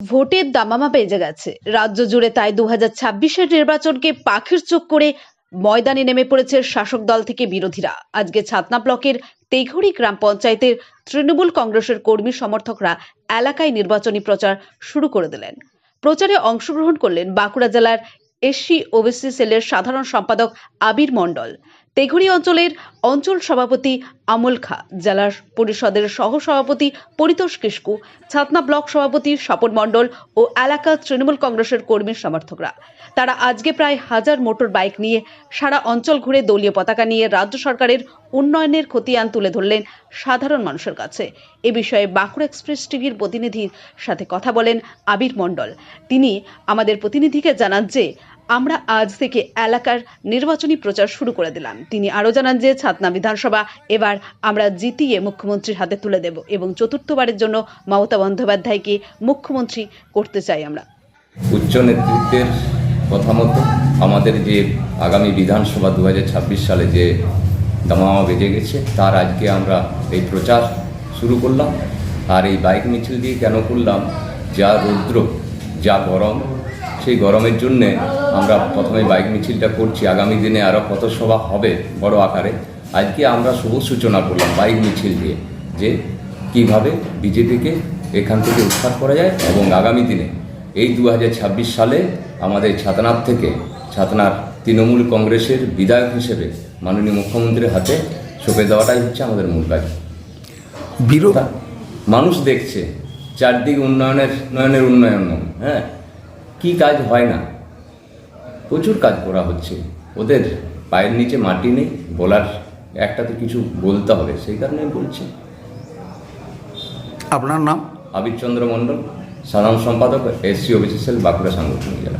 ভোটের দামামা বেজে গেছে রাজ্য জুড়ে, তাই 2026-এর নির্বাচনকে পাখির চোখ করে ময়দানে নেমে পড়েছে শাসক দল থেকে বিরোধীরা। আজকে ছাতনা ব্লকের তেঘড়ি গ্রাম পঞ্চায়েতের তৃণমূল কংগ্রেসের কর্মী সমর্থকরা এলাকায় নির্বাচনী প্রচার শুরু করে দিলেন। প্রচারে অংশগ্রহণ করলেন বাঁকুড়া জেলার এসসি ওবিসি সেলের সাধারণ সম্পাদক আবির মণ্ডল, তেঘড়ি অঞ্চলের অঞ্চল সভাপতি আমল খা, জেলা পরিষদের সহ সভাপতি পরিতোষ কিস্কু, ছাতনা ব্লক সভাপতি স্বপন মণ্ডল ও এলাকার তৃণমূল কংগ্রেসের কর্মী সমর্থকরা। তারা আজকে প্রায় 1000 মোটর বাইক নিয়ে সারা অঞ্চল ঘুরে দলীয় পতাকা নিয়ে রাজ্য সরকারের উন্নয়নের খতিয়ান তুলে ধরলেন সাধারণ মানুষের কাছে। এ বিষয়ে বাঁকুড়া এক্সপ্রেস টিভির প্রতিনিধির সাথে কথা বলেন আবির মণ্ডল। তিনি আমাদের প্রতিনিধিকে জানান যে আমরা আজ থেকে এলাকার নির্বাচনী প্রচার শুরু করে দিলাম। তিনি আরো জানান যে ছাতনা বিধানসভা এবার আমরা জিতিয়ে মুখ্যমন্ত্রীর হাতে তুলে দেব এবং চতুর্থবারের জন্য মমতা বন্দ্যোপাধ্যায়কে মুখ্যমন্ত্রী করতে চাই আমরা। উচ্চ নেতৃত্বের কথা মতো আমাদের যে আগামী বিধানসভা 2026 সালে যে দামামা বেজে গেছে, তার আজকে আমরা এই প্রচার শুরু করলাম। আর এই বাইক মিছিল দিয়ে কেন করলাম, যা রৌদ্র, যা গরম, সেই গরমের জন্যে আমরা প্রথমে বাইক মিছিলটা করছি। আগামী দিনে আরও কত সভা হবে বড় আকারে, আজকে আমরা শুভ সূচনা করলাম বাইক মিছিল দিয়ে, যে কিভাবে বিজেপিকে এখান থেকে উৎখাত করা যায় এবং আগামী দিনে এই 2026 সালে আমাদের ছাতনার থেকে ছাতনার তৃণমূল কংগ্রেসের বিধায়ক হিসেবে মাননীয় মুখ্যমন্ত্রীর হাতে সঁপে দেওয়াটাই হচ্ছে আমাদের মূল কাজ। মানুষ দেখছে চারদিকে উন্নয়ন, হ্যাঁ, কি কাজ হয় না, প্রচুর কাজ করা হচ্ছে। ওদের পায়ের নিচে মাটি নেই, বলার একটা তো কিছু বলতে হবে, সেই কারণে বলছি। আপনার নাম? আবির চন্দ্র মণ্ডল, সাধারণ সম্পাদক, এসসি ওবিসি সেল, বাঁকুড়া সাংগঠনিক জেলা।